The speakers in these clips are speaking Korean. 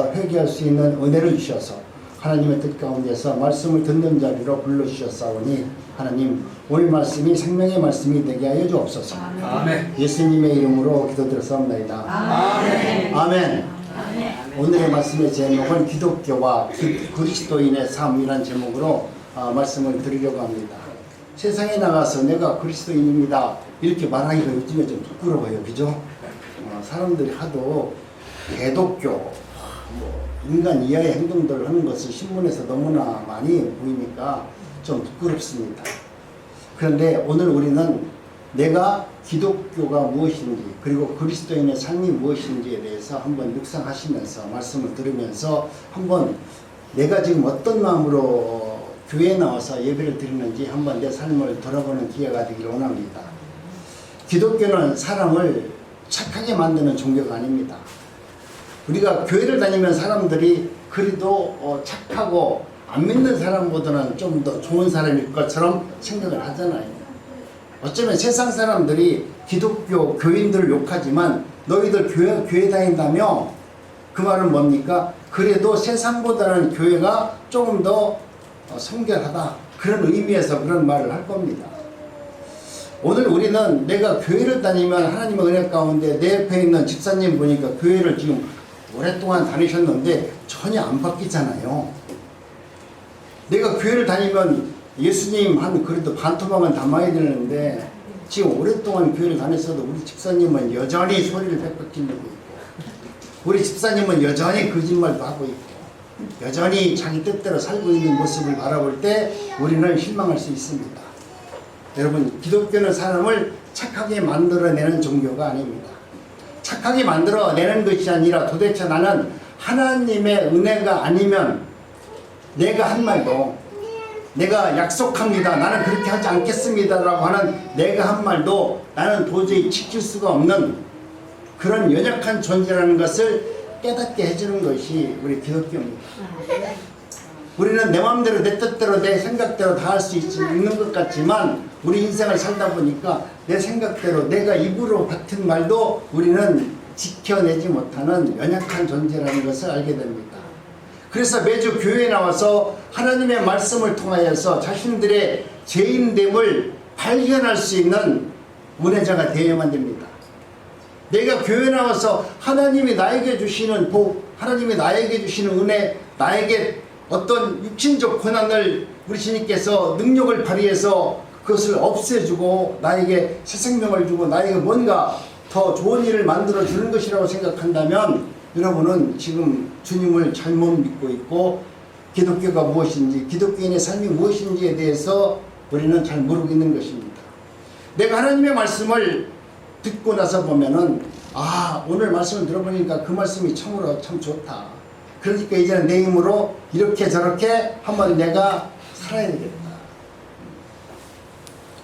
회개할 수 있는 은혜를 주셔서 하나님의 뜻 가운데서 말씀을 듣는 자리로 불러주셨사오니 하나님 오늘 말씀이 생명의 말씀이 되게 하여 주옵소서. 아멘. 예수님의 이름으로 기도드렸사옵나이다. 아멘. 아멘. 오늘의 말씀의 제목은 기독교와 그리스도인의 삶이란 제목으로 말씀을 드리려고 합니다. 세상에 나가서 내가 그리스도인입니다 이렇게 말하기가 요즘에 좀 부끄러워요. 그죠? 사람들이 하도 개독교 인간 이하의 행동들을 하는 것을 신문에서 너무나 많이 보이니까 좀 부끄럽습니다. 그런데 오늘 우리는 내가 기독교가 무엇인지 그리고 그리스도인의 삶이 무엇인지에 대해서 한번 묵상하시면서 말씀을 들으면서 한번 내가 지금 어떤 마음으로 교회에 나와서 예배를 드리는지 한번 내 삶을 돌아보는 기회가 되기를 원합니다. 기독교는 사람을 착하게 만드는 종교가 아닙니다. 우리가 교회를 다니면 사람들이 그래도 착하고 안 믿는 사람보다는 좀 더 좋은 사람일 것처럼 생각을 하잖아요. 어쩌면 세상 사람들이 기독교 교인들을 욕하지만 너희들 교회 다닌다며? 그 말은 뭡니까? 그래도 세상보다는 교회가 조금 더 성결하다 그런 의미에서 그런 말을 할 겁니다. 오늘 우리는 내가 교회를 다니면 하나님의 은혜 가운데 내 옆에 있는 집사님 보니까 교회를 지금 오랫동안 다니셨는데 전혀 안 바뀌잖아요. 내가 교회를 다니면 예수님 한 그래도 반토막은 담아야 되는데 지금 오랫동안 교회를 다녔어도 우리 집사님은 여전히 소리를 빽빽 지르고 있고 우리 집사님은 여전히 거짓말도 하고 있고 여전히 자기 뜻대로 살고 있는 모습을 바라볼 때 우리는 실망할 수 있습니다. 여러분, 기독교는 사람을 착하게 만들어내는 종교가 아닙니다. 착하게 만들어내는 것이 아니라 도대체 나는 하나님의 은혜가 아니면 내가 한 말도 내가 약속합니다. 나는 그렇게 하지 않겠습니다. 라고 하는 내가 한 말도 나는 도저히 지킬 수가 없는 그런 연약한 존재라는 것을 깨닫게 해주는 것이 우리 기독교입니다. 우리는 내 마음대로 내 뜻대로 내 생각대로 다 할 수 있는 것 같지만 우리 인생을 살다 보니까 내 생각대로 내가 입으로 같은 말도 우리는 지켜내지 못하는 연약한 존재라는 것을 알게 됩니다. 그래서 매주 교회에 나와서 하나님의 말씀을 통하여서 자신들의 죄인됨을 발견할 수 있는 은혜자가 되어야만 됩니다. 내가 교회에 나와서 하나님이 나에게 주시는 복, 하나님이 나에게 주시는 은혜, 나에게 어떤 육신적 고난을 우리 주님께서 능력을 발휘해서 그것을 없애주고 나에게 새 생명을 주고 나에게 뭔가 더 좋은 일을 만들어 주는 것이라고 생각한다면 여러분은 지금 주님을 잘못 믿고 있고 기독교가 무엇인지 기독교인의 삶이 무엇인지에 대해서 우리는 잘 모르고 있는 것입니다. 내가 하나님의 말씀을 듣고 나서 보면은 오늘 말씀을 들어보니까 그 말씀이 참으로 참 좋다. 그러니까 이제는 내 힘으로 이렇게 저렇게 한번 내가 살아야 되겠다.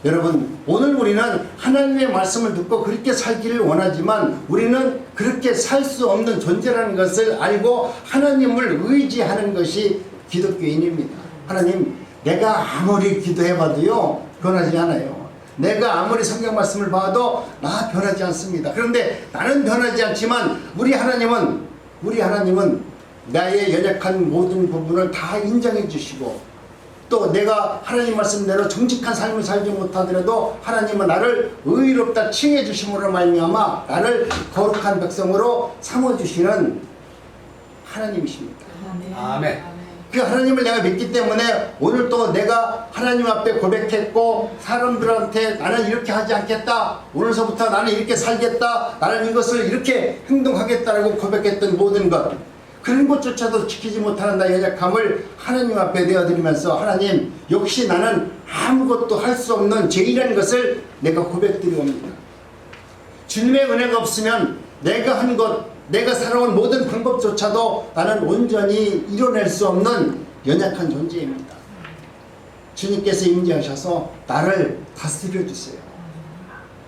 여러분, 오늘 우리는 하나님의 말씀을 듣고 그렇게 살기를 원하지만 우리는 그렇게 살 수 없는 존재라는 것을 알고 하나님을 의지하는 것이 기독교인입니다. 하나님, 내가 아무리 기도해봐도요 변하지 않아요. 내가 아무리 성경 말씀을 봐도 나 변하지 않습니다. 그런데 나는 변하지 않지만 우리 하나님은 나의 연약한 모든 부분을 다 인정해 주시고 또 내가 하나님 말씀대로 정직한 삶을 살지 못하더라도 하나님은 나를 의롭다 칭해 주심으로 말미암아 나를 거룩한 백성으로 삼아주시는 하나님이십니다. 아멘. 그 하나님을 내가 믿기 때문에 오늘 또 내가 하나님 앞에 고백했고 사람들한테 나는 이렇게 하지 않겠다, 오늘서부터 나는 이렇게 살겠다, 나는 이것을 이렇게 행동하겠다라고 고백했던 모든 것, 그런 것조차도 지키지 못하는 나의 연약함을 하나님 앞에 내어드리면서 하나님, 역시 나는 아무것도 할 수 없는 죄인이라는 것을 내가 고백드리옵니다. 주님의 은혜가 없으면 내가 한 것, 내가 살아온 모든 방법조차도 나는 온전히 이뤄낼 수 없는 연약한 존재입니다. 주님께서 임재하셔서 나를 다스려 주세요.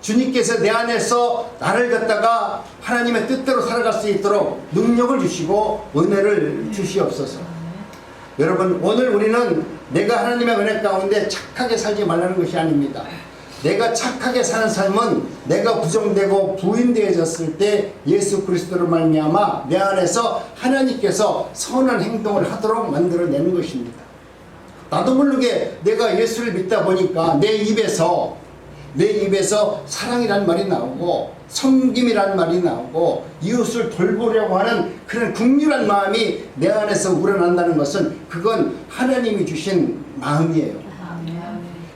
주님께서 내 안에서 나를 갖다가 하나님의 뜻대로 살아갈 수 있도록 능력을 주시고 은혜를 주시옵소서. 여러분, 오늘 우리는 내가 하나님의 은혜 가운데 착하게 살지 말라는 것이 아닙니다. 내가 착하게 사는 삶은 내가 부정되고 부인되어졌을 때 예수 그리스도로 말미암아 내 안에서 하나님께서 선한 행동을 하도록 만들어내는 것입니다. 나도 모르게 내가 예수를 믿다 보니까 내 입에서 사랑이란 말이 나오고 섬김이란 말이 나오고 이웃을 돌보려고 하는 그런 긍휼한 마음이 내 안에서 우러난다는 것은 그건 하나님이 주신 마음이에요.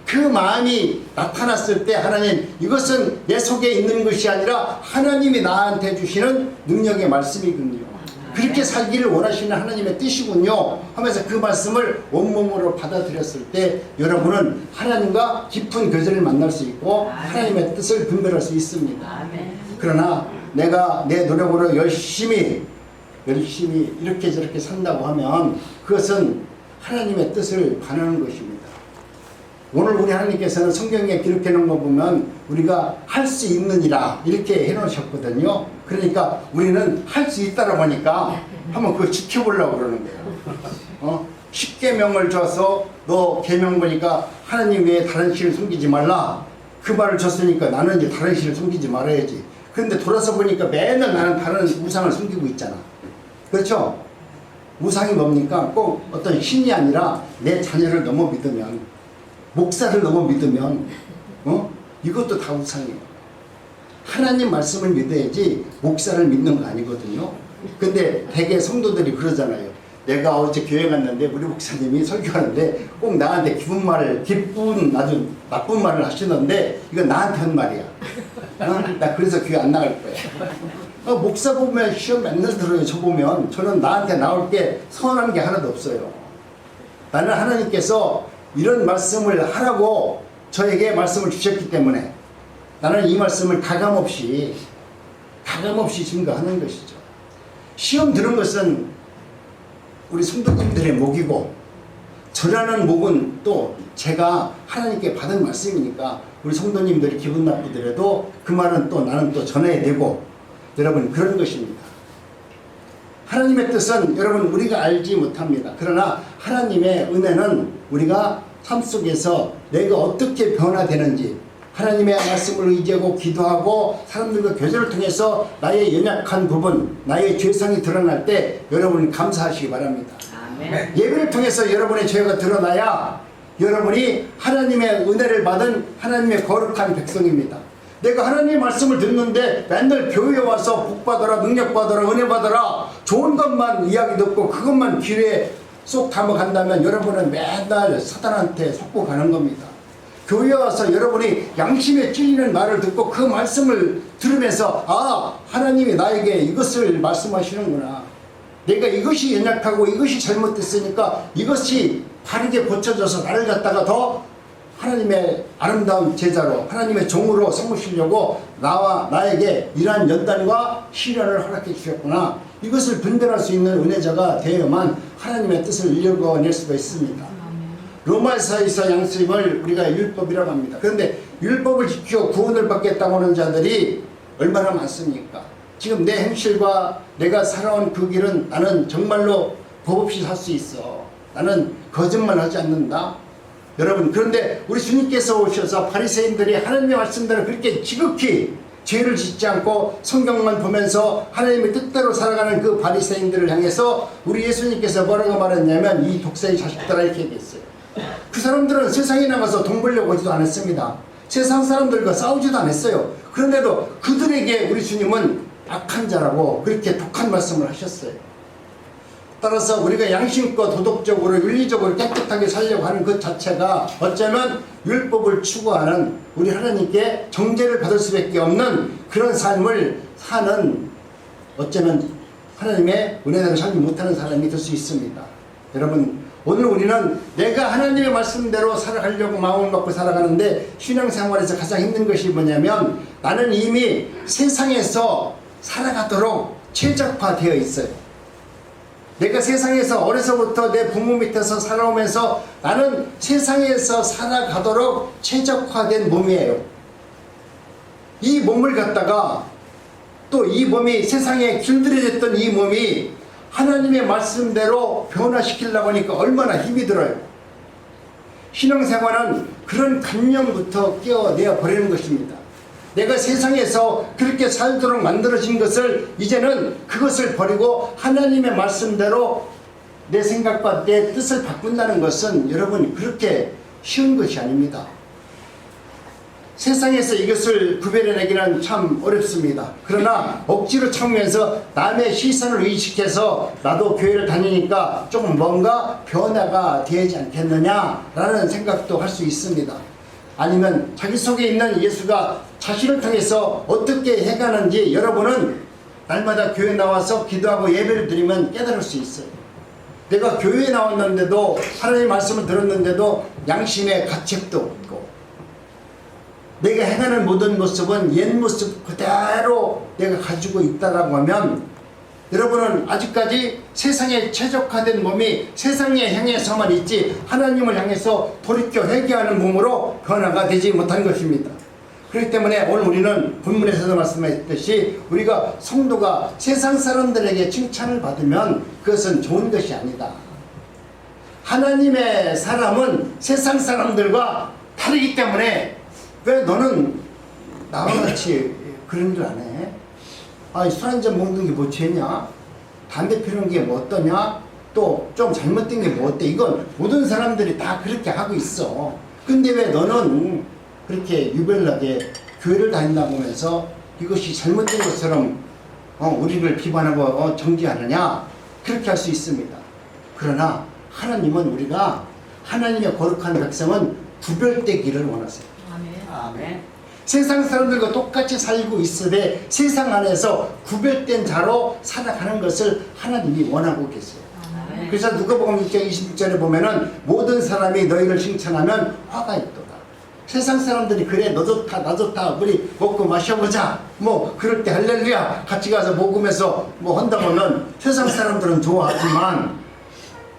그 마음이 나타났을 때 하나님, 이것은 내 속에 있는 것이 아니라 하나님이 나한테 주시는 능력의 말씀이군요. 그렇게 살기를 원하시는 하나님의 뜻이군요 하면서 그 말씀을 온몸으로 받아들였을 때 여러분은 하나님과 깊은 교제를 만날 수 있고 하나님의 뜻을 분별할 수 있습니다. 그러나 내가 내 노력으로 열심히 이렇게 저렇게 산다고 하면 그것은 하나님의 뜻을 반하는 것입니다. 오늘 우리 하나님께서는 성경에 기록해 놓은 거 보면 우리가 할 수 있느니라 이렇게 해 놓으셨거든요. 그러니까 우리는 할 수 있다라고 하니까 한번 그거 지켜보려고 그러는 거예요. 10계명을 줘서 너 계명 보니까 하나님 외에 다른 신을 숨기지 말라. 그 말을 줬으니까 나는 이제 다른 신을 숨기지 말아야지. 그런데 돌아서 보니까 맨날 나는 다른 우상을 숨기고 있잖아. 그렇죠? 우상이 뭡니까? 꼭 어떤 신이 아니라 내 자녀를 너무 믿으면, 목사를 너무 믿으면 이것도 다 우상이에요. 하나님 말씀을 믿어야지 목사를 믿는 거 아니거든요. 근데 대개 성도들이 그러잖아요. 내가 어제 교회 갔는데 우리 목사님이 설교하는데 꼭 나한테 기쁜 아주 나쁜 말을 하시는데 이건 나한테 한 말이야. 나 그래서 교회 안 나갈 거야. 목사 보면 시험 맨날 들어요. 저 보면 저는 나한테 나올 게 서운한 게 하나도 없어요. 나는 하나님께서 이런 말씀을 하라고 저에게 말씀을 주셨기 때문에 나는 이 말씀을 가감없이 증거하는 것이죠. 시험 들은 것은 우리 성도님들의 목이고 저라는 목은 또 제가 하나님께 받은 말씀이니까 우리 성도님들이 기분 나쁘더라도 그 말은 또 나는 또 전해야 되고, 여러분 그런 것입니다. 하나님의 뜻은 여러분 우리가 알지 못합니다. 그러나 하나님의 은혜는 우리가 삶 속에서 내가 어떻게 변화되는지 하나님의 말씀을 의지하고 기도하고 사람들과 교제를 통해서 나의 연약한 부분, 나의 죄성이 드러날 때 여러분 감사하시기 바랍니다. 아멘. 예배를 통해서 여러분의 죄가 드러나야 여러분이 하나님의 은혜를 받은 하나님의 거룩한 백성입니다. 내가 하나님의 말씀을 듣는데 맨날 교회에 와서 복받아라, 능력받아라, 은혜받아라 좋은 것만 이야기 듣고 그것만 귀에 쏙 담아간다면 여러분은 맨날 사단한테 속고 가는 겁니다. 교회에 와서 여러분이 양심에 찔리는 말을 듣고 그 말씀을 들으면서 하나님이 나에게 이것을 말씀하시는구나. 내가 이것이 연약하고 이것이 잘못됐으니까 이것이 바르게 고쳐져서 나를 갖다가 더 하나님의 아름다운 제자로 하나님의 종으로 삼으시려고 나에게 이러한 연단과 시련을 허락해 주셨구나. 이것을 분별할 수 있는 은혜자가 되어야만 하나님의 뜻을 이루어낼 수가 있습니다. 로마서에서 양심을 우리가 율법이라고 합니다. 그런데 율법을 지켜 구원을 받겠다고 하는 자들이 얼마나 많습니까? 지금 내 행실과 내가 살아온 그 길은 나는 정말로 법 없이 살 수 있어. 나는 거짓말하지 않는다. 여러분, 그런데 우리 주님께서 오셔서 바리새인들이 하나님의 말씀대로 그렇게 지극히 죄를 짓지 않고 성경만 보면서 하나님의 뜻대로 살아가는 그 바리새인들을 향해서 우리 예수님께서 뭐라고 말했냐면 이 독사의 자식들아 이렇게 얘기했어요. 그 사람들은 세상에 나가서 돈 벌려고 하지도 않았습니다. 세상 사람들과 싸우지도 않았어요. 그런데도 그들에게 우리 주님은 악한 자라고 그렇게 독한 말씀을 하셨어요. 따라서 우리가 양심껏 도덕적으로 윤리적으로 깨끗하게 살려고 하는 것 자체가 어쩌면 율법을 추구하는 우리 하나님께 정죄를 받을 수밖에 없는 그런 삶을 사는, 어쩌면 하나님의 은혜대로 살지 못하는 사람이 될 수 있습니다. 여러분, 오늘 우리는 내가 하나님의 말씀대로 살아가려고 마음을 먹고 살아가는데 신앙생활에서 가장 힘든 것이 뭐냐면 나는 이미 세상에서 살아가도록 최적화되어 있어요. 내가 세상에서 어려서부터 내 부모 밑에서 살아오면서 나는 세상에서 살아가도록 최적화된 몸이에요. 이 몸을 갖다가 또 이 몸이 세상에 길들여졌던 이 몸이 하나님의 말씀대로 변화시키려고 하니까 얼마나 힘이 들어요. 신앙생활은 그런 관념부터 깨어내어 버리는 것입니다. 내가 세상에서 그렇게 살도록 만들어진 것을 이제는 그것을 버리고 하나님의 말씀대로 내 생각과 내 뜻을 바꾼다는 것은 여러분 그렇게 쉬운 것이 아닙니다. 세상에서 이것을 구별해내기는 참 어렵습니다. 그러나 억지로 참으면서 남의 시선을 의식해서 나도 교회를 다니니까 조금 뭔가 변화가 되지 않겠느냐라는 생각도 할 수 있습니다. 아니면 자기 속에 있는 예수가 자신을 통해서 어떻게 해가는지 여러분은 날마다 교회 나와서 기도하고 예배를 드리면 깨달을 수 있어요. 내가 교회에 나왔는데도 하나님의 말씀을 들었는데도 양심의 가책도 없고 내가 행하는 모든 모습은 옛 모습 그대로 내가 가지고 있다라고 하면 여러분은 아직까지 세상에 최적화된 몸이 세상에 향해서만 있지 하나님을 향해서 돌이켜 회개하는 몸으로 변화가 되지 못한 것입니다. 그렇기 때문에 오늘 우리는 본문에서도 말씀했듯이 우리가 성도가 세상 사람들에게 칭찬을 받으면 그것은 좋은 것이 아니다. 하나님의 사람은 세상 사람들과 다르기 때문에 왜 너는 나와 같이 그런 줄 안 해? 아니 술 한잔 먹는 게 뭐 죄냐? 담배 피우는 게 뭐 어떠냐? 또 좀 잘못된 게 뭐 어때? 이건 모든 사람들이 다 그렇게 하고 있어. 근데 왜 너는 그렇게 유별나게 교회를 다닌다고 하면서 이것이 잘못된 것처럼 우리를 비판하고 정죄하느냐? 그렇게 할 수 있습니다. 그러나 하나님은 우리가 하나님의 거룩한 백성은 구별되기를 원하세요. 아멘. 세상 사람들과 똑같이 살고 있으되 세상 안에서 구별된 자로 살아가는 것을 하나님이 원하고 계세요. 아멘. 그래서 누가복음 6장 26절에 보면은 모든 사람이 너희를 칭찬하면 화가 있도다. 세상 사람들이 그래 너 좋다 나 좋다 우리 먹고 마셔보자 뭐 그럴 때 할렐루야 같이 가서 먹으면서 뭐 한다 보면 세상 사람들은 좋아하지만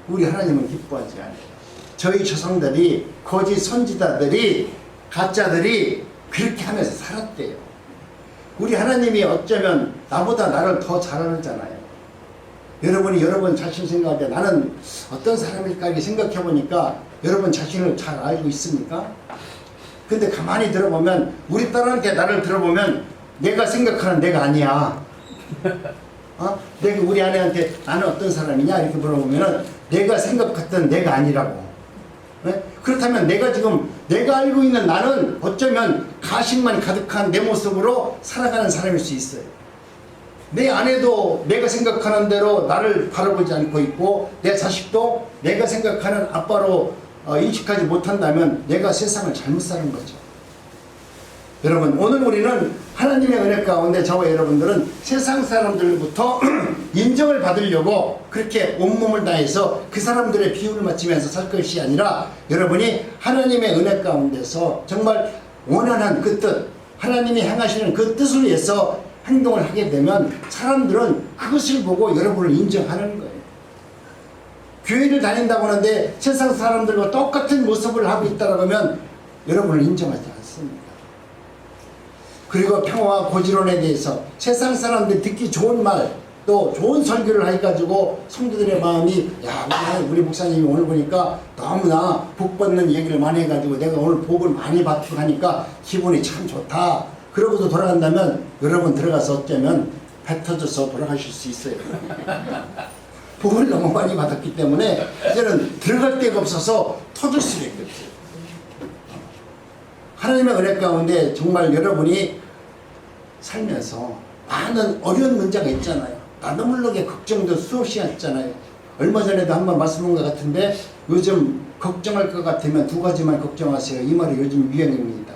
우리 하나님은 기뻐하지 않아요. 저희 조상들이 거짓 선지자들이 가짜들이 그렇게 하면서 살았대요. 우리 하나님이 어쩌면 나보다 나를 더 잘 알잖아요. 여러분이 여러분 자신 생각할 때 나는 어떤 사람일까 이렇게 생각해 보니까 여러분 자신을 잘 알고 있습니까? 근데 가만히 들어보면 우리 딸한테 나를 들어보면 내가 생각하는 내가 아니야. 내가 우리 아내한테 나는 어떤 사람이냐 이렇게 물어보면은 내가 생각했던 내가 아니라고. 네? 그렇다면 내가 지금 내가 알고 있는 나는 어쩌면 가식만 가득한 내 모습으로 살아가는 사람일 수 있어요. 내 아내도 내가 생각하는 대로 나를 바라보지 않고 있고 내 자식도 내가 생각하는 아빠로 인식하지 못한다면 내가 세상을 잘못 사는 거죠. 여러분 오늘 우리는 하나님의 은혜 가운데 저와 여러분들은 세상 사람들부터 인정을 받으려고 그렇게 온몸을 다해서 그 사람들의 비율을 맞추면서 살 것이 아니라 여러분이 하나님의 은혜 가운데서 정말 원하는 그 뜻 하나님이 향하시는 그 뜻을 위해서 행동을 하게 되면 사람들은 그것을 보고 여러분을 인정하는 거예요. 교회를 다닌다고 하는데 세상 사람들과 똑같은 모습을 하고 있다고 하면 여러분을 인정하지 않습니다. 그리고 평화와 고지론에 대해서 세상 사람들이 듣기 좋은 말 또 좋은 설교를 해가지고 성도들의 마음이 야 우리 목사님이 오늘 보니까 너무나 복 받는 얘기를 많이 해가지고 내가 오늘 복을 많이 받고 하니까 기분이 참 좋다. 그러고도 돌아간다면 여러분 들어가서 어쩌면 배 터져서 돌아가실 수 있어요. 복을 너무 많이 받았기 때문에 이제는 들어갈 데가 없어서 터질 수밖에 없어요. 하나님의 은혜 가운데 정말 여러분이 살면서 많은 어려운 문제가 있잖아요. 나도 모르게 걱정도 수없이 했잖아요. 얼마 전에도 한번 말씀한 것 같은데 요즘 걱정할 것 같으면 두 가지만 걱정하세요. 이 말이 요즘 유행입니다.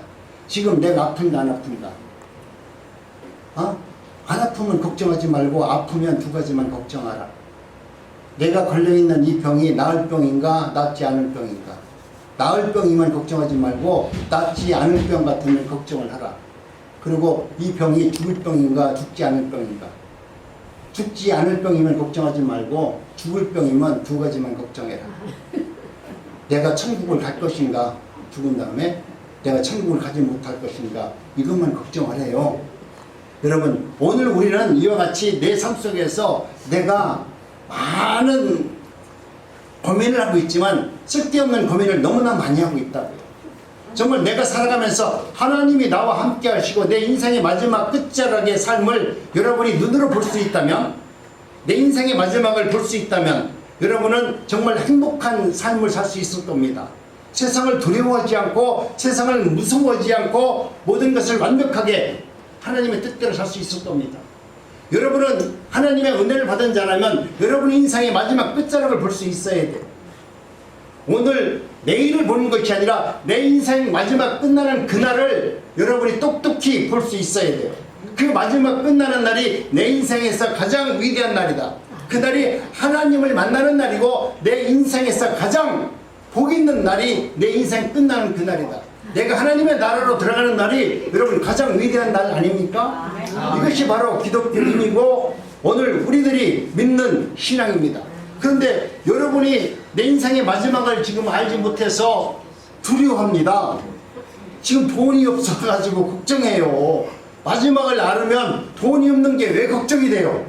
지금 내가 아픈가 안 아픈가? 안 아프면 걱정하지 말고 아프면 두 가지만 걱정하라. 내가 걸려있는 이 병이 나을 병인가 낫지 않을 병인가? 나을 병이면 걱정하지 말고 낫지 않을 병 같으면 걱정을 하라. 그리고 이 병이 죽을 병인가 죽지 않을 병인가? 죽지 않을 병이면 걱정하지 말고 죽을 병이면 두 가지만 걱정해라. 내가 천국을 갈 것인가? 죽은 다음에 내가 천국을 가지 못할 것인가? 이것만 걱정하래요. 여러분 오늘 우리는 이와 같이 내 삶 속에서 내가 많은 고민을 하고 있지만 쓸데없는 고민을 너무나 많이 하고 있다고요. 정말 내가 살아가면서 하나님이 나와 함께 하시고 내 인생의 마지막 끝자락의 삶을 여러분이 눈으로 볼 수 있다면, 내 인생의 마지막을 볼 수 있다면 여러분은 정말 행복한 삶을 살 수 있을 겁니다. 세상을 두려워하지 않고 세상을 무서워하지 않고 모든 것을 완벽하게 하나님의 뜻대로 살 수 있을 겁니다. 여러분은 하나님의 은혜를 받은 자라면 여러분의 인생의 마지막 끝자락을 볼 수 있어야 돼요. 오늘 내일을 보는 것이 아니라 내 인생 마지막 끝나는 그날을 여러분이 똑똑히 볼 수 있어야 돼요. 그 마지막 끝나는 날이 내 인생에서 가장 위대한 날이다. 그날이 하나님을 만나는 날이고 내 인생에서 가장 복 있는 날이 내 인생 끝나는 그날이다. 내가 하나님의 나라로 들어가는 날이 여러분 가장 위대한 날 아닙니까? 이것이 바로 기독교인이고 오늘 우리들이 믿는 신앙입니다. 그런데 여러분이 내 인생의 마지막을 지금 알지 못해서 두려워합니다. 지금 돈이 없어가지고 걱정해요. 마지막을 알으면 돈이 없는 게 왜 걱정이 돼요?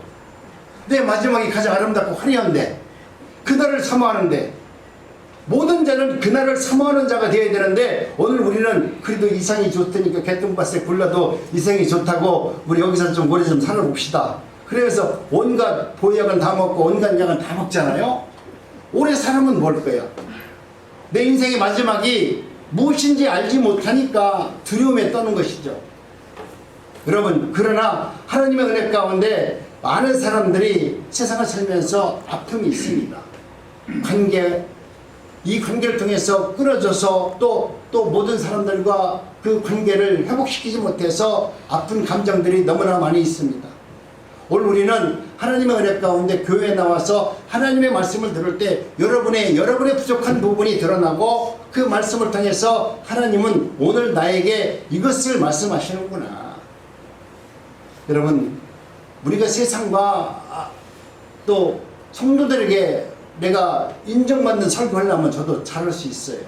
내 마지막이 가장 아름답고 화려한데, 그날을 사모하는데, 모든 자는 그날을 사모하는 자가 되어야 되는데, 오늘 우리는 그래도 이상이 좋다니까 개똥밭에 굴러도 이상이 좋다고 우리 여기서 좀 오래 좀 살아봅시다. 그래서 온갖 보약은 다 먹고 온갖 약은 다 먹잖아요. 오래 살면 뭘 거야? 내 인생의 마지막이 무엇인지 알지 못하니까 두려움에 떠는 것이죠. 여러분, 그러나 하나님의 은혜 가운데 많은 사람들이 세상을 살면서 아픔이 있습니다. 이 관계를 통해서 끊어져서 또 모든 사람들과 그 관계를 회복시키지 못해서 아픈 감정들이 너무나 많이 있습니다. 오늘 우리는 하나님의 은혜 가운데 교회에 나와서 하나님의 말씀을 들을 때 여러분의 부족한 부분이 드러나고 그 말씀을 통해서 하나님은 오늘 나에게 이것을 말씀하시는구나. 여러분, 우리가 세상과 또 성도들에게 내가 인정받는 설교하려면 저도 잘할 수 있어요.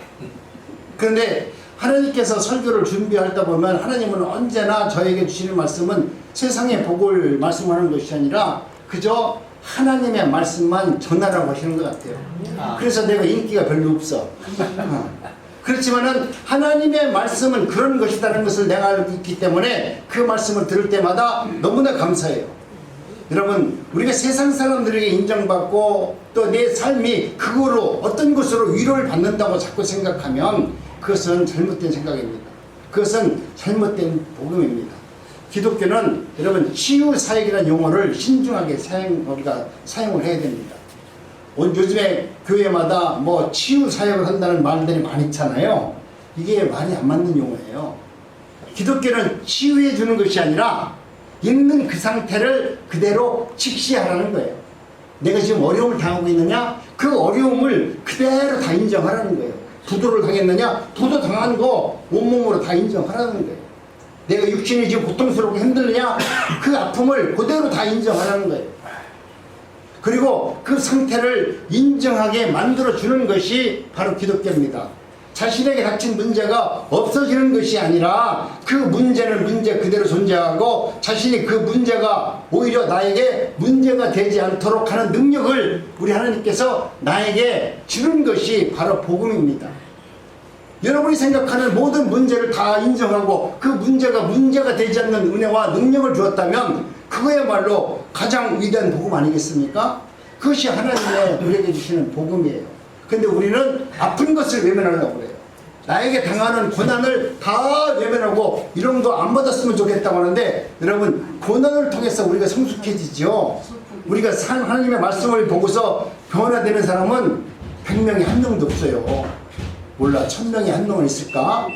그런데 하나님께서 설교를 준비하다 보면 하나님은 언제나 저에게 주시는 말씀은 세상의 복을 말씀하는 것이 아니라 그저 하나님의 말씀만 전하라고 하시는 것 같아요. 그래서 내가 인기가 별로 없어. 그렇지만은 하나님의 말씀은 그런 것이라는 것을 내가 알고 있기 때문에 그 말씀을 들을 때마다 너무나 감사해요. 여러분, 우리가 세상 사람들에게 인정받고 또 내 삶이 그거로 어떤 것으로 위로를 받는다고 자꾸 생각하면 그것은 잘못된 생각입니다. 그것은 잘못된 복음입니다. 기독교는 여러분 치유사역이라는 용어를 신중하게 우리가 사용을 해야 됩니다. 요즘에 교회마다 뭐 치유사역을 한다는 말들이 많이 있잖아요. 이게 말이 안 맞는 용어예요. 기독교는 치유해 주는 것이 아니라 있는 그 상태를 그대로 직시하라는 거예요. 내가 지금 어려움을 당하고 있느냐? 그 어려움을 그대로 다 인정하라는 거예요. 부도를 당했느냐? 부도 당한 거 온몸으로 다 인정하라는 거예요. 내가 육신이 지금 고통스럽고 힘들느냐? 그 아픔을 그대로 다 인정하라는 거예요. 그리고 그 상태를 인정하게 만들어주는 것이 바로 기독교입니다. 자신에게 닥친 문제가 없어지는 것이 아니라 그 문제는 문제 그대로 존재하고 자신이 그 문제가 오히려 나에게 문제가 되지 않도록 하는 능력을 우리 하나님께서 나에게 주는 것이 바로 복음입니다. 여러분이 생각하는 모든 문제를 다 인정하고 그 문제가 되지 않는 은혜와 능력을 주었다면 그거야말로 가장 위대한 복음 아니겠습니까? 그것이 하나님의 우리에게 주시는 복음이에요. 근데 우리는 아픈 것을 외면하려고 그래요. 나에게 당하는 고난을 다 외면하고 이런 거 안 받았으면 좋겠다고 하는데 여러분, 고난을 통해서 우리가 성숙해지죠. 우리가 하나님의 말씀을 보고서 변화되는 사람은 100명이 한 명도 없어요. 몰라, 1000명이 한 명은 있을까?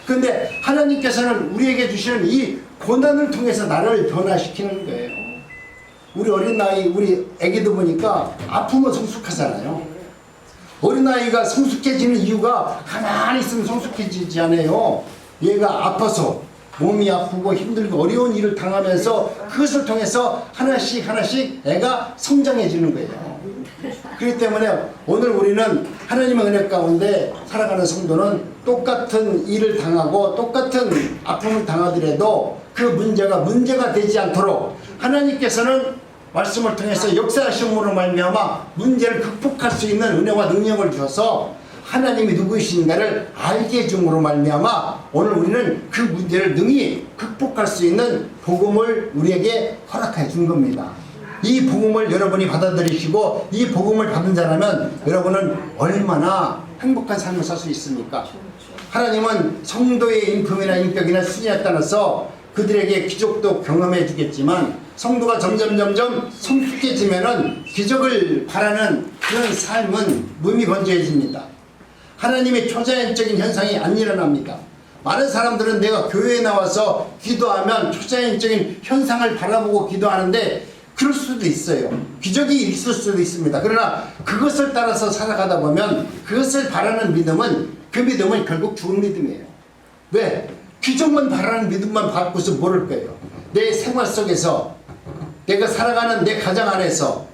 근데 하나님께서는 우리에게 주시는 이 고난을 통해서 나를 변화시키는 거예요. 우리 어린아이, 우리 애기도 보니까 아프면 성숙하잖아요. 어린아이가 성숙해지는 이유가 가만히 있으면 성숙해지지 않아요. 얘가 아파서 몸이 아프고 힘들고 어려운 일을 당하면서 그것을 통해서 하나씩 애가 성장해지는 거예요. 그렇기 때문에 오늘 우리는 하나님의 은혜 가운데 살아가는 성도는 똑같은 일을 당하고 똑같은 아픔을 당하더라도 그 문제가 되지 않도록 하나님께서는 말씀을 통해서 역사하심으로 말미암아 문제를 극복할 수 있는 은혜와 능력을 주어서 하나님이 누구이신가를 알게 해줌으로 말미암아 오늘 우리는 그 문제를 능히 극복할 수 있는 복음을 우리에게 허락해 준 겁니다. 이 복음을 여러분이 받아들이시고 이 복음을 받은 자라면 여러분은 얼마나 행복한 삶을 살 수 있습니까? 하나님은 성도의 인품이나 인격이나 수준에 따라서 그들에게 기적도 경험해 주겠지만 성도가 점점 성숙해지면은 기적을 바라는 그런 삶은 무미건조해집니다. 하나님의 초자연적인 현상이 안 일어납니다. 많은 사람들은 내가 교회에 나와서 기도하면 초자연적인 현상을 바라보고 기도하는데 그럴 수도 있어요. 기적이 있을 수도 있습니다. 그러나 그것을 따라서 살아가다 보면 그것을 바라는 믿음은 그 믿음은 결국 죽은 믿음이에요. 왜? 기적만 바라는 믿음만 받고서 모를 거예요. 내 생활 속에서 내가 살아가는 내 가정 안에서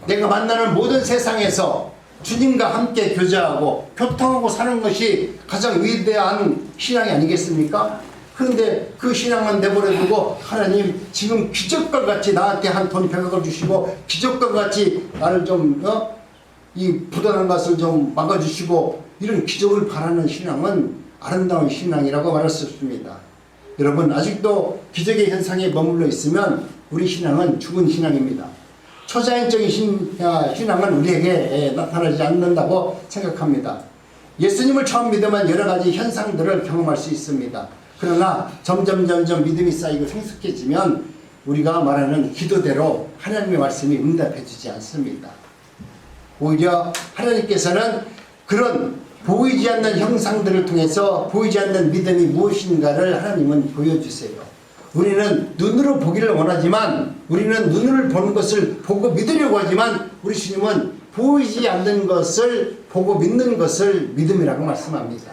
내가 만나는 모든 세상에서 주님과 함께 교제하고 교통하고 사는 것이 가장 위대한 신앙이 아니겠습니까? 그런데 그 신앙만 내버려두고 하나님 지금 기적과 같이 나한테 한 돈 100억을 주시고 기적과 같이 나를 좀 이 부도난 것을 좀 막아주시고 이런 기적을 바라는 신앙은 아름다운 신앙이라고 말할 수 없습니다. 여러분 아직도 기적의 현상에 머물러 있으면 우리 신앙은 죽은 신앙입니다. 초자연적인 신앙은 우리에게 나타나지 않는다고 생각합니다. 예수님을 처음 믿으면 여러 가지 현상들을 경험할 수 있습니다. 그러나 점점 믿음이 쌓이고 성숙해지면 우리가 말하는 기도대로 하나님의 말씀이 응답해 주지 않습니다. 오히려 하나님께서는 그런 보이지 않는 형상들을 통해서 보이지 않는 믿음이 무엇인가를 하나님은 보여주세요. 우리는 눈으로 보기를 원하지만 우리는 눈으로 보는 것을 보고 믿으려고 하지만 우리 주님은 보이지 않는 것을 보고 믿는 것을 믿음이라고 말씀합니다.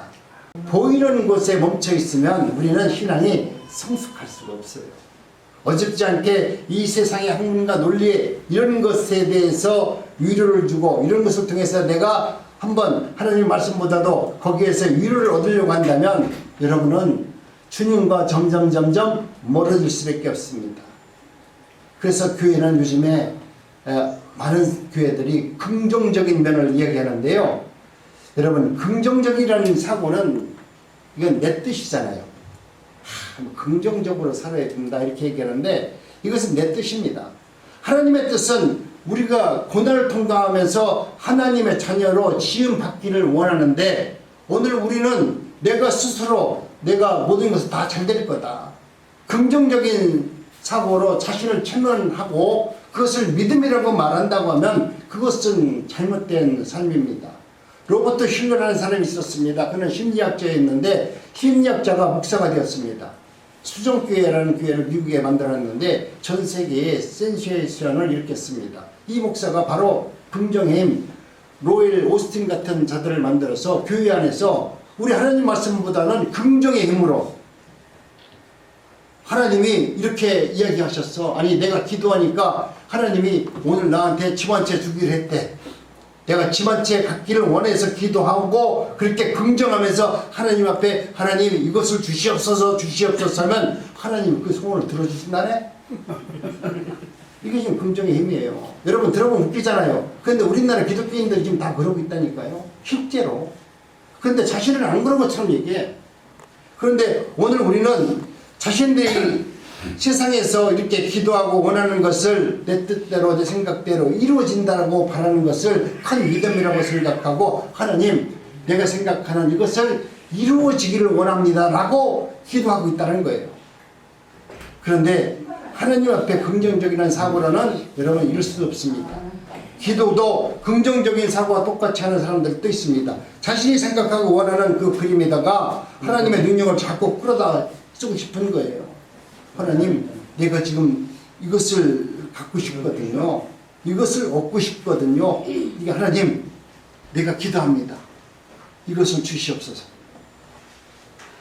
보이는 곳에 멈춰 있으면 우리는 신앙이 성숙할 수가 없어요. 어줍지 않게 이 세상의 학문과 논리 이런 것에 대해서 위로를 주고 이런 것을 통해서 내가 한번 하나님 말씀보다도 거기에서 위로를 얻으려고 한다면 여러분은 주님과 점점 멀어질 수밖에 없습니다. 그래서 교회는 요즘에 많은 교회들이 긍정적인 면을 이야기하는데요. 여러분 긍정적이라는 사고는 이건 내 뜻이잖아요. 긍정적으로 살아야 된다 이렇게 얘기하는데 이것은 내 뜻입니다. 하나님의 뜻은 우리가 고난을 통과하면서 하나님의 자녀로 지음받기를 원하는데 오늘 우리는 내가 스스로 내가 모든 것을 다 잘 될 거다. 긍정적인 사고로 자신을 체면하고 그것을 믿음이라고 말한다고 하면 그것은 잘못된 삶입니다. 로버트 슐러라는 사람이 있었습니다. 그는 심리학자였는데 심리학자가 목사가 되었습니다. 수정교회라는 교회를 미국에 만들었는데 전 세계에 센세이션을 일으켰습니다. 이 목사가 바로 긍정의 힘, 로엘 오스틴 같은 자들을 만들어서 교회 안에서 우리 하나님 말씀보다는 긍정의 힘으로 하나님이 이렇게 이야기하셨어. 아니 내가 기도하니까 하나님이 오늘 나한테 집 한 채 주기로 했대. 내가 집 한 채 갖기를 원해서 기도하고 그렇게 긍정하면서 하나님 앞에 하나님 이것을 주시옵소서 하면 하나님 그 소원을 들어주신다네? 이게 지금 긍정의 힘이에요. 여러분 들어보면 웃기잖아요. 그런데 우리나라 기독교인들이 지금 다 그러고 있다니까요. 실제로. 그런데 자신은 안 그런 것처럼 얘기해. 그런데 오늘 우리는 자신들이 세상에서 이렇게 기도하고 원하는 것을 내 뜻대로 내 생각대로 이루어진다고 바라는 것을 큰 믿음이라고 생각하고 하나님 내가 생각하는 이것을 이루어지기를 원합니다 라고 기도하고 있다는 거예요. 그런데 하나님 앞에 긍정적인 사고로는 여러분 이룰 수 없습니다. 기도도 긍정적인 사고와 똑같이 하는 사람들도 있습니다. 자신이 생각하고 원하는 그 그림에다가 하나님의 능력을 자꾸 끌어다 쓰고 싶은 거예요. 하나님 내가 지금 이것을 갖고 싶거든요. 이것을 얻고 싶거든요. 이게 하나님 내가 기도합니다. 이것을 주시옵소서.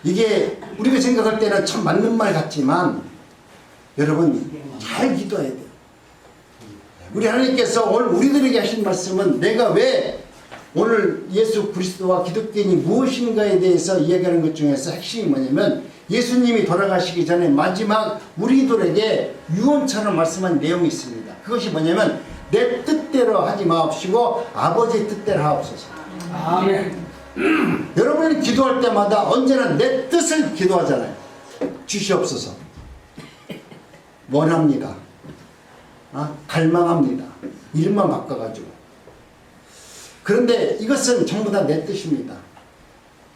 이게 우리가 생각할 때는 참 맞는 말 같지만 여러분 잘 기도해야 돼요. 우리 하나님께서 오늘 우리들에게 하신 말씀은 내가 왜 오늘 예수 그리스도와 기독교인이 무엇인가에 대해서 이야기하는 것 중에서 핵심이 뭐냐면 예수님이 돌아가시기 전에 마지막 우리들에게 유언처럼 말씀한 내용이 있습니다. 그것이 뭐냐면 내 뜻대로 하지 마옵시고 아버지의 뜻대로 하옵소서. 아멘. 여러분이 기도할 때마다 언제나 내 뜻을 기도하잖아요. 주시옵소서. 원합니다. 갈망합니다. 일만 바꿔가지고. 그런데 이것은 전부 다 내 뜻입니다.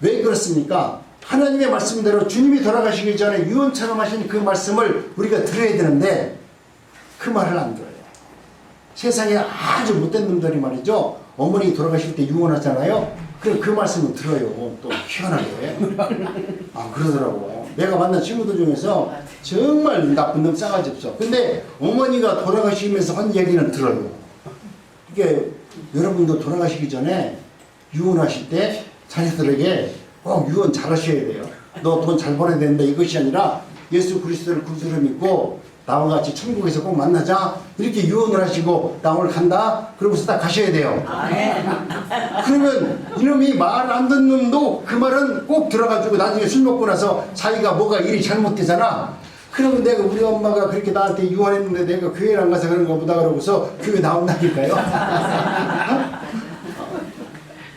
왜 그렇습니까? 하나님의 말씀대로 주님이 돌아가시기 전에 유언처럼 하신 그 말씀을 우리가 들어야 되는데 그 말을 안 들어요. 세상에 아주 못된 놈들이 말이죠. 어머니 돌아가실 때 유언하잖아요. 그럼 그 말씀을 들어요. 또 희한하게. 그러더라고. 내가 만난 친구들 중에서 정말 나쁜 놈 싸가지 없어. 근데 어머니가 돌아가시면서 한 얘기는 들어요. 이게 여러분도 돌아가시기 전에 유언하실 때 자녀들에게 꼭 유언 잘 하셔야 돼요. 너 돈 잘 벌어야 된다 이것이 아니라 예수 그리스도를 구주로 믿고 나와 같이 천국에서 꼭 만나자 이렇게 유언을 하시고 나 오늘 간다 그러고서 딱 가셔야 돼요. 그러면 이놈이 말 안 듣는 놈도 그 말은 꼭 들어가지고 나중에 술 먹고 나서 자기가 뭐가 일이 잘못되잖아. 그러면 내가 우리 엄마가 그렇게 나한테 유언했는데 내가 교회를 안 가서 그런가 보다 그러고서 교회 나온다니까요.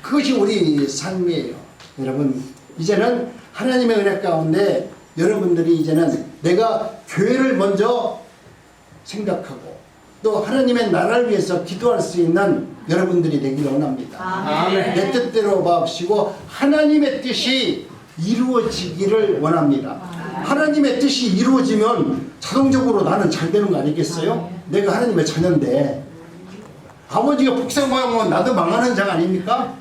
그것이 우리 삶이에요. 여러분 이제는 하나님의 은혜 가운데 여러분들이 이제는 내가 교회를 먼저 생각하고 또 하나님의 나라를 위해서 기도할 수 있는 여러분들이 되기를 원합니다. 아멘. 내 뜻대로 마옵시고 하나님의 뜻이 이루어지기를 원합니다. 하나님의 뜻이 이루어지면 자동적으로 나는 잘 되는 거 아니겠어요? 내가 하나님의 자녀인데 아버지가 복상망하면 나도 망하는 장 아닙니까?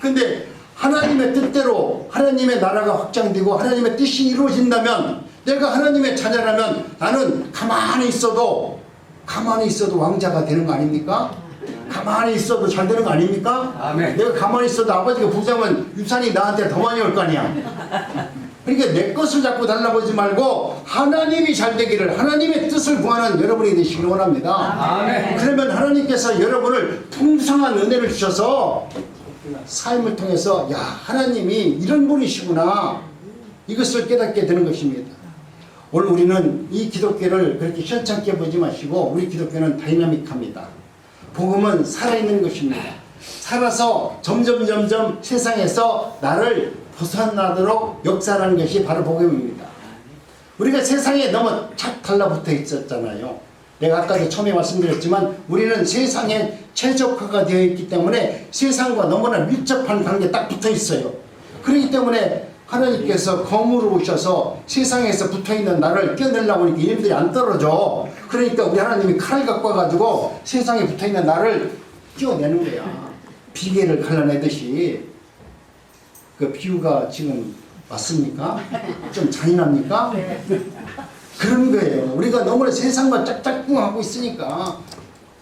근데 하나님의 뜻대로 하나님의 나라가 확장되고 하나님의 뜻이 이루어진다면 내가 하나님의 자녀라면 나는 가만히 있어도 왕자가 되는 거 아닙니까? 가만히 있어도 잘 되는 거 아닙니까? 아멘. 내가 가만히 있어도 아버지가 부자면 유산이 나한테 더 많이 올 거 아니야. 그러니까 내 것을 자꾸 달라고 하지 말고 하나님이 잘 되기를 하나님의 뜻을 구하는 여러분이 되시길 원합니다. 아멘. 그러면 하나님께서 여러분을 풍성한 은혜를 주셔서 삶을 통해서 야 하나님이 이런 분이시구나 이것을 깨닫게 되는 것입니다. 오늘 우리는 이 기독교를 그렇게 현찮게 보지 마시고 우리 기독교는 다이나믹합니다. 복음은 살아있는 것입니다. 살아서 점점 세상에서 나를 벗어나도록 역사하는 것이 바로 복음입니다. 우리가 세상에 너무 착 달라붙어 있었잖아요. 내가 아까도 처음에 말씀드렸지만 우리는 세상에 최적화가 되어 있기 때문에 세상과 너무나 밀접한 관계에 딱 붙어 있어요. 그렇기 때문에 하나님께서 검으로 오셔서 세상에서 붙어있는 나를 껴내려고 하니까 이놈들이 안 떨어져. 그러니까 우리 하나님이 칼을 갖고 와가지고 세상에 붙어있는 나를 껴내는 거야. 비계를 갈라내듯이. 그 비유가 지금 맞습니까? 좀 잔인합니까? 그런 거예요. 우리가 너무나 세상과 짝짝꿍하고 있으니까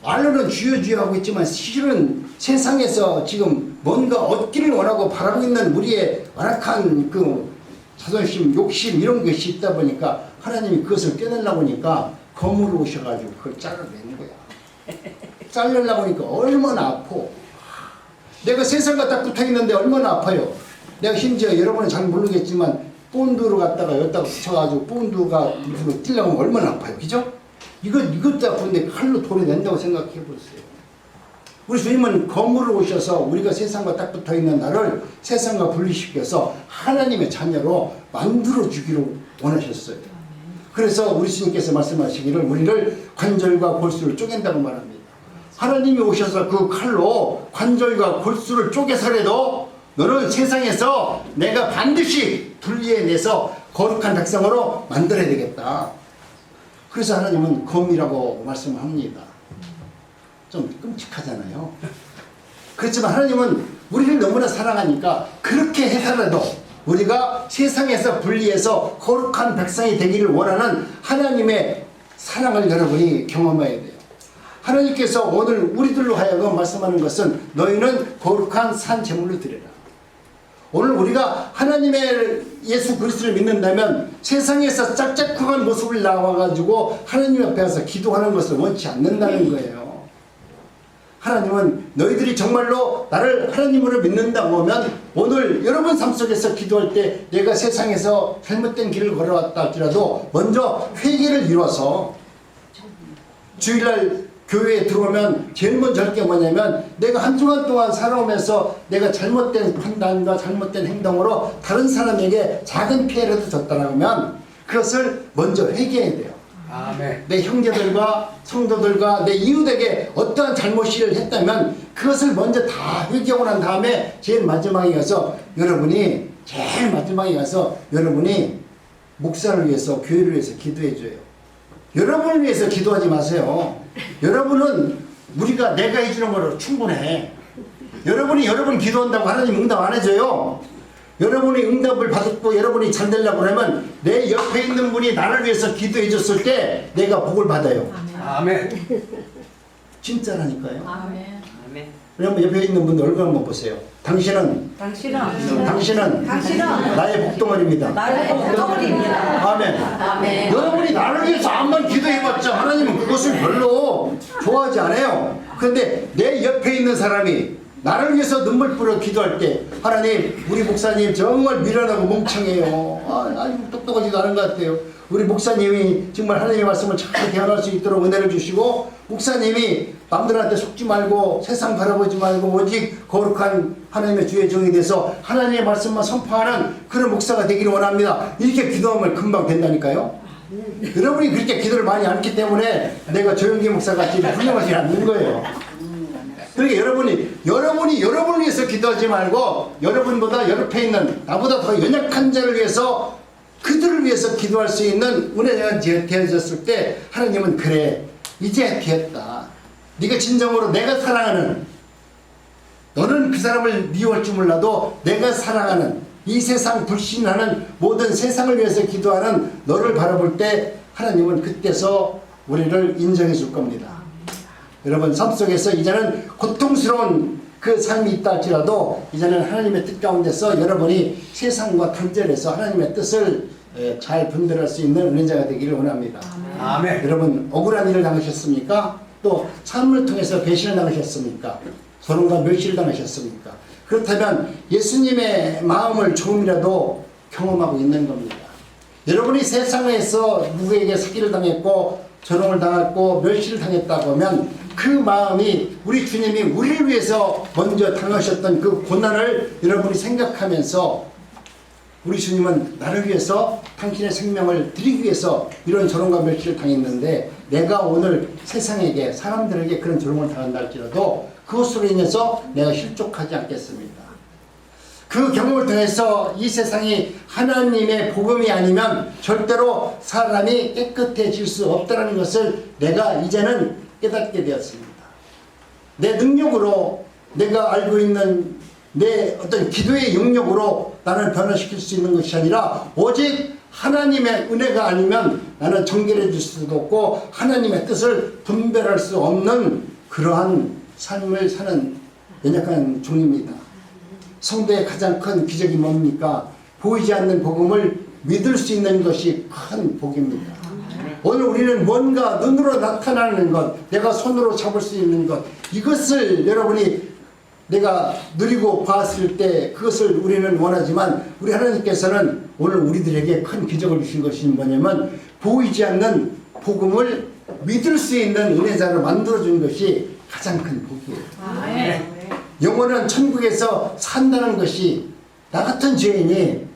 말로는 주여 하고 있지만 실은 세상에서 지금 뭔가 얻기를 원하고 바라고 있는 우리의 완악한 그 자존심, 욕심 이런 것이 있다 보니까 하나님이 그것을 깨내려고 하니까 검으로 오셔가지고 그걸 잘라내는 거야. 자르려고 하니까 얼마나 아파. 내가 세상과 딱 붙어있는데 얼마나 아파요. 내가 심지어 여러분은 잘 모르겠지만 본드로 갔다가 여기다가 붙여가지고 본드가 뛰려고 하면 얼마나 아파요. 그죠? 이것도 아픈데 칼로 도려낸다고 생각해 보세요. 우리 주님은 검으로 오셔서 우리가 세상과 딱 붙어있는 나를 세상과 분리시켜서 하나님의 자녀로 만들어 주기로 원하셨어요. 그래서 우리 주님께서 말씀하시기를 우리를 관절과 골수를 쪼갠다고 말합니다. 하나님이 오셔서 그 칼로 관절과 골수를 쪼개서라도 너는 세상에서 내가 반드시 분리해내서 거룩한 백성으로 만들어야 되겠다. 그래서 하나님은 검이라고 말씀합니다. 좀 끔찍하잖아요. 그렇지만 하나님은 우리를 너무나 사랑하니까 그렇게 해서라도 우리가 세상에서 분리해서 거룩한 백성이 되기를 원하는 하나님의 사랑을 여러분이 경험해야 돼요. 하나님께서 오늘 우리들로 하여금 말씀하는 것은 너희는 거룩한 산 제물로 드려라. 오늘 우리가 하나님의 예수 그리스도를 믿는다면 세상에서 짝짝꿍한 모습을 나와가지고 하나님 앞에 와서 기도하는 것을 원치 않는다는 거예요. 하나님은 너희들이 정말로 나를 하나님으로 믿는다고 하면 오늘 여러분 삶 속에서 기도할 때 내가 세상에서 잘못된 길을 걸어왔다 할지라도 먼저 회개를 이뤄서 주일날 교회에 들어오면 제일 먼저 할 게 뭐냐면 내가 한 주간 동안 살아오면서 내가 잘못된 판단과 잘못된 행동으로 다른 사람에게 작은 피해라도 줬다고 하면 그것을 먼저 회개해야 돼요. 아멘. 내 형제들과 성도들과 내 이웃에게 어떠한 잘못을 했다면 그것을 먼저 다 회개하고 난 다음에 제일 마지막에 가서 여러분이 목사를 위해서 교회를 위해서 기도해 줘요. 여러분을 위해서 기도하지 마세요. 여러분은 우리가 내가 해주는 거로 충분해. 여러분이 여러분 기도한다고 하나님 응답 안 해줘요. 여러분이 응답을 받고 여러분이 잘 되려고 그러면 내 옆에 있는 분이 나를 위해서 기도해 줬을 때 내가 복을 받아요. 아멘. 진짜라니까요. 아멘. 그러면 옆에 있는 분들 얼굴 한번 보세요. 당신은 나의 복덩어리입니다. 나의 복덩어리입니다. 아멘. 여러분이 나를 위해서 암만 기도해봤자 하나님은 그것을 별로 좋아하지 않아요. 그런데 내 옆에 있는 사람이 나를 위해서 눈물 뿌려 기도할 때 하나님, 우리 목사님 정말 미련하고 멍청해요. 아주 똑똑하지도 않은 것 같아요. 우리 목사님이 정말 하나님의 말씀을 잘 대언할 수 있도록 은혜를 주시고, 목사님이 남들한테 속지 말고 세상 바라보지 말고 오직 거룩한 하나님의 주의 종이 돼서 하나님의 말씀만 선포하는 그런 목사가 되기를 원합니다. 이렇게 기도하면 금방 된다니까요. 여러분이 그렇게 기도를 많이 안 했기 때문에 내가 조용기 목사같이 훌륭하지 않는 거예요. 그러니까 여러분이 여러분을 위해서 기도하지 말고 여러분보다 옆에 있는 나보다 더 연약한 자를 위해서, 그들을 위해서 기도할 수 있는 은혜가 되어졌을 때 하나님은 그래, 이제 되었다. 네가 진정으로 내가 사랑하는, 너는 그 사람을 미워할 줄 몰라도 내가 사랑하는, 이 세상 불신하는 모든 세상을 위해서 기도하는 너를 바라볼 때 하나님은 그때서 우리를 인정해 줄 겁니다. 여러분, 삶 속에서 이제는 고통스러운 그 삶이 있다 할지라도 이제는 하나님의 뜻 가운데서 여러분이 세상과 단절해서 하나님의 뜻을 잘 분별할 수 있는 은혜자가 되기를 원합니다. 아멘. 여러분, 억울한 일을 당하셨습니까? 또 삶을 통해서 배신을 당하셨습니까? 서론과 멸시를 당하셨습니까? 그렇다면 예수님의 마음을 조금이라도 경험하고 있는 겁니다. 여러분이 세상에서 누구에게 사기를 당했고 조롱을 당했고 멸시를 당했다고 하면 그 마음이 우리 주님이 우리를 위해서 먼저 당하셨던 그 고난을 여러분이 생각하면서, 우리 주님은 나를 위해서 당신의 생명을 드리기 위해서 이런 조롱과 멸시를 당했는데 내가 오늘 세상에게, 사람들에게 그런 조롱을 당한다 할지라도 그것으로 인해서 내가 실족하지 않겠습니다. 그 경험을 통해서 이 세상이 하나님의 복음이 아니면 절대로 사람이 깨끗해질 수 없다는 것을 내가 이제는 깨닫게 되었습니다. 내 능력으로, 내가 알고 있는 내 어떤 기도의 영역으로 나를 변화시킬 수 있는 것이 아니라 오직 하나님의 은혜가 아니면 나는 정결해질 수도 없고 하나님의 뜻을 분별할 수 없는 그러한 삶을 사는 연약한 종입니다. 성도의 가장 큰 기적이 뭡니까? 보이지 않는 복음을 믿을 수 있는 것이 큰 복입니다. 오늘 우리는 뭔가 눈으로 나타나는 것, 내가 손으로 잡을 수 있는 것, 이것을 여러분이 내가 누리고 봤을 때 그것을 우리는 원하지만 우리 하나님께서는 오늘 우리들에게 큰 기적을 주신 것이 뭐냐면 보이지 않는 복음을 믿을 수 있는 은혜자를 만들어준 것이 가장 큰 복이에요. 영혼은 천국에서 산다는 것이, 나 같은 죄인이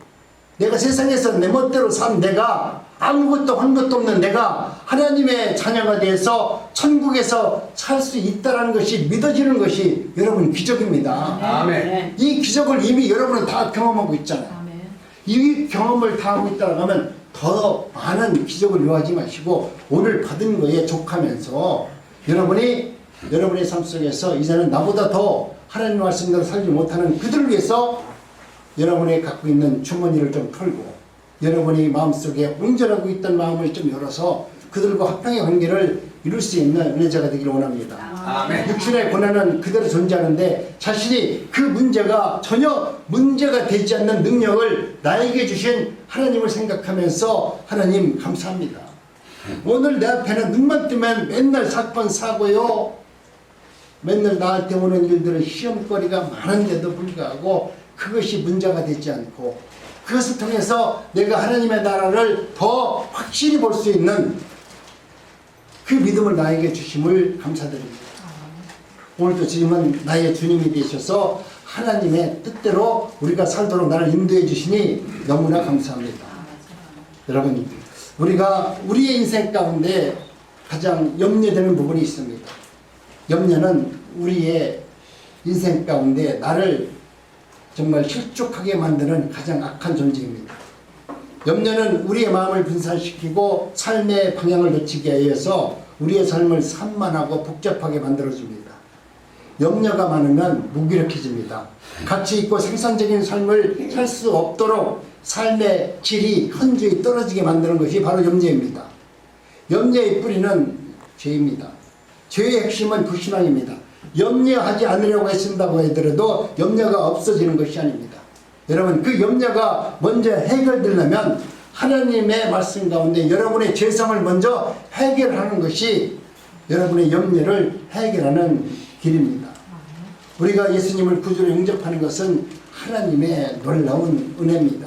내가 세상에서 내 멋대로 산 내가, 아무것도 한 것도 없는 내가 하나님의 자녀가 돼서 천국에서 살 수 있다는 것이 믿어지는 것이 여러분 기적입니다. 아멘. 이 기적을 이미 여러분은 다 경험하고 있잖아요. 이 경험을 다 하고 있다고 하면 더 많은 기적을 요하지 마시고 오늘 받은 거에 족하면서 여러분의 삶 속에서 이제는 나보다 더 하나님 말씀대로 살지 못하는 그들을 위해서 여러분이 갖고 있는 주머니를 좀 털고 여러분이 마음속에 옹졸하고 있던 마음을 좀 열어서 그들과 화평의 관계를 이룰 수 있는 은혜자가 되기를 원합니다. 아멘. 육신의 고난은 그대로 존재하는데 자신이 그 문제가 전혀 문제가 되지 않는 능력을 나에게 주신 하나님을 생각하면서 하나님 감사합니다. 오늘 내 앞에는 눈만 뜨면 맨날 사건 사고요, 맨날 나한테 오는 일들은 시험거리가 많은데도 불구하고 그것이 문제가 되지 않고 그것을 통해서 내가 하나님의 나라를 더 확실히 볼 수 있는 그 믿음을 나에게 주심을 감사드립니다. 오늘도 주님은 나의 주님이 되셔서 하나님의 뜻대로 우리가 살도록 나를 인도해 주시니 너무나 감사합니다. 여러분, 우리가 우리의 인생 가운데 가장 염려되는 부분이 있습니다. 염려는 우리의 인생 가운데 나를 정말 실족하게 만드는 가장 악한 존재입니다. 염려는 우리의 마음을 분산시키고 삶의 방향을 놓치게 하여서 우리의 삶을 산만하고 복잡하게 만들어줍니다. 염려가 많으면 무기력해집니다. 가치 있고 생산적인 삶을 살 수 없도록 삶의 질이 현저히 떨어지게 만드는 것이 바로 염려입니다. 염려의 뿌리는 죄입니다. 죄의 핵심은 불신앙입니다. 염려하지 않으려고 애쓴다고 하더라도 염려가 없어지는 것이 아닙니다. 여러분, 그 염려가 먼저 해결되려면 하나님의 말씀 가운데 여러분의 죄성을 먼저 해결하는 것이 여러분의 염려를 해결하는 길입니다. 우리가 예수님을 구주로 영접하는 것은 하나님의 놀라운 은혜입니다.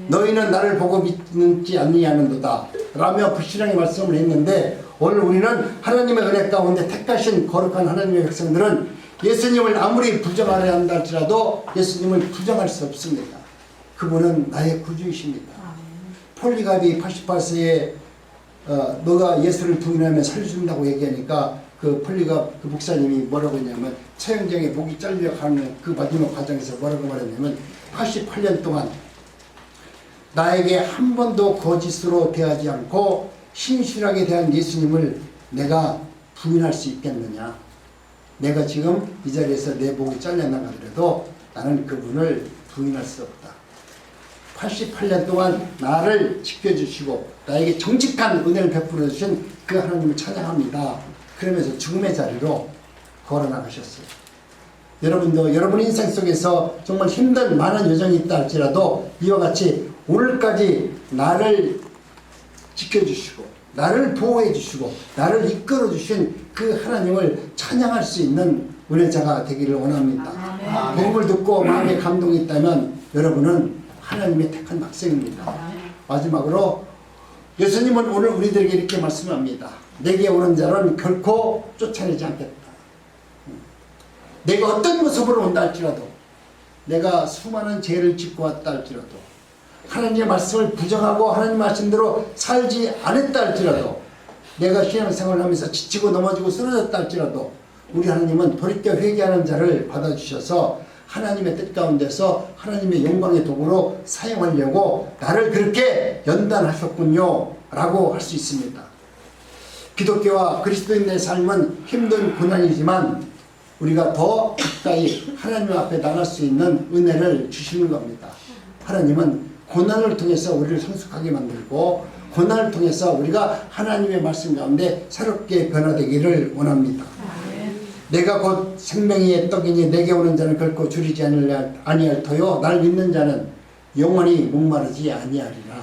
너희는 나를 보고 믿지 아니하는도다 라며 불신앙의 말씀을 했는데, 오늘 우리는 하나님의 은혜 가운데 택하신 거룩한 하나님의 백성들은 예수님을 아무리 부정하려 한다 할지라도 예수님을 부정할 수 없습니다. 그분은 나의 구주이십니다. 폴리갑이 88세에 너가 예수를 부인하면 살려준다고 얘기하니까 그 폴리갑 그 목사님이 뭐라고 했냐면, 처형장에 목이 잘려가는 그 마지막 과정에서 뭐라고 말했냐면, 88년 동안 나에게 한 번도 거짓으로 대하지 않고 신실하게 대한 예수님을 내가 부인할 수 있겠느냐. 내가 지금 이 자리에서 내 목이 잘려나가더라도 나는 그분을 부인할 수 없다. 88년 동안 나를 지켜주시고 나에게 정직한 은혜를 베풀어 주신 그 하나님을 찬양합니다. 그러면서 죽음의 자리로 걸어나가셨어요. 여러분도 여러분 인생 속에서 정말 힘든 많은 여정이 있다 할지라도 이와 같이 오늘까지 나를 지켜주시고 나를 보호해 주시고 나를 이끌어 주신 그 하나님을 찬양할 수 있는 은혜자가 되기를 원합니다. 복음을 듣고 마음에 감동이 있다면 여러분은 하나님의 택한 백성입니다. 마지막으로 예수님은 오늘 우리들에게 이렇게 말씀합니다. 내게 오는 자는 결코 쫓아내지 않겠다. 내가 어떤 모습으로 온다 할지라도, 내가 수많은 죄를 짓고 왔다 할지라도, 하나님의 말씀을 부정하고 하나님 말씀대로 살지 않았다 할지라도, 내가 신앙생활을 하면서 지치고 넘어지고 쓰러졌다 할지라도 우리 하나님은 돌이켜 회개하는 자를 받아주셔서 하나님의 뜻 가운데서 하나님의 영광의 도구로 사용하려고 나를 그렇게 연단하셨군요 라고 할 수 있습니다. 기독교와 그리스도인의 삶은 힘든 고난이지만 우리가 더 가까이 하나님 앞에 나갈 수 있는 은혜를 주시는 겁니다. 하나님은 고난을 통해서 우리를 성숙하게 만들고 고난을 통해서 우리가 하나님의 말씀 가운데 새롭게 변화되기를 원합니다. 내가 곧 생명의 떡이니 내게 오는 자는 결코 줄이지 아니할 터요 날 믿는 자는 영원히 목마르지 아니하리라.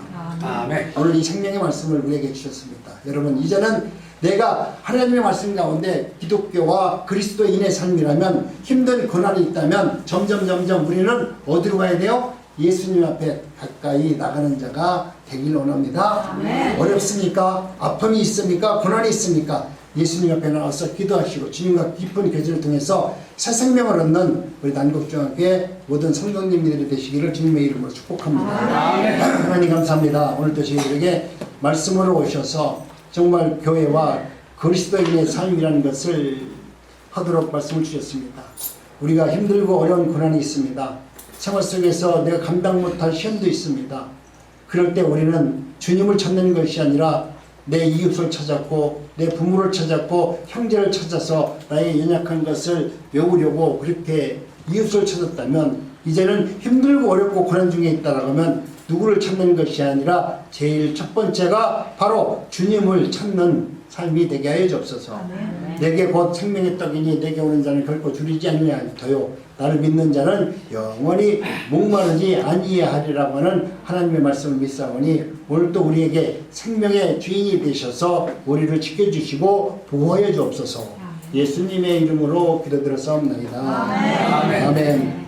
아멘. 오늘 이 생명의 말씀을 우리에게 주셨습니다. 여러분, 이제는 내가 하나님의 말씀 가운데 기독교와 그리스도인의 삶이라면, 힘든 고난이 있다면 점점 우리는 어디로 가야 돼요? 예수님 앞에 가까이 나가는 자가 되길 원합니다. 아멘. 어렵습니까? 아픔이 있습니까? 고난이 있습니까? 예수님 앞에 나와서 기도하시고 주님과 깊은 교제를 통해서 새 생명을 얻는 우리 난곡중학교의 모든 성도님들이 되시기를 주님의 이름으로 축복합니다. 아멘. 하나님 감사합니다. 오늘도 저희들에게 말씀으로 오셔서 정말 교회와 그리스도인의 삶이라는 것을 하도록 말씀을 주셨습니다. 우리가 힘들고 어려운 고난이 있습니다. 생활 속에서 내가 감당 못할 시험도 있습니다. 그럴 때 우리는 주님을 찾는 것이 아니라 내 이웃을 찾았고 내 부모를 찾았고 형제를 찾아서 나의 연약한 것을 외우려고 그렇게 이웃을 찾았다면, 이제는 힘들고 어렵고 고난 중에 있다라고 하면 누구를 찾는 것이 아니라 제일 첫 번째가 바로 주님을 찾는 삶이 되게 하여 주옵소서. 내게 곧 생명의 떡이니 내게 오는 자는 결코 줄이지 아니하리요 나를 믿는 자는 영원히 목마르지 아니하리라고 하는 하나님의 말씀을 믿사오니, 오늘도 우리에게 생명의 주인이 되셔서 우리를 지켜주시고 보호하여 주옵소서. 예수님의 이름으로 기도드렸사옵나이다. 아멘. 아멘.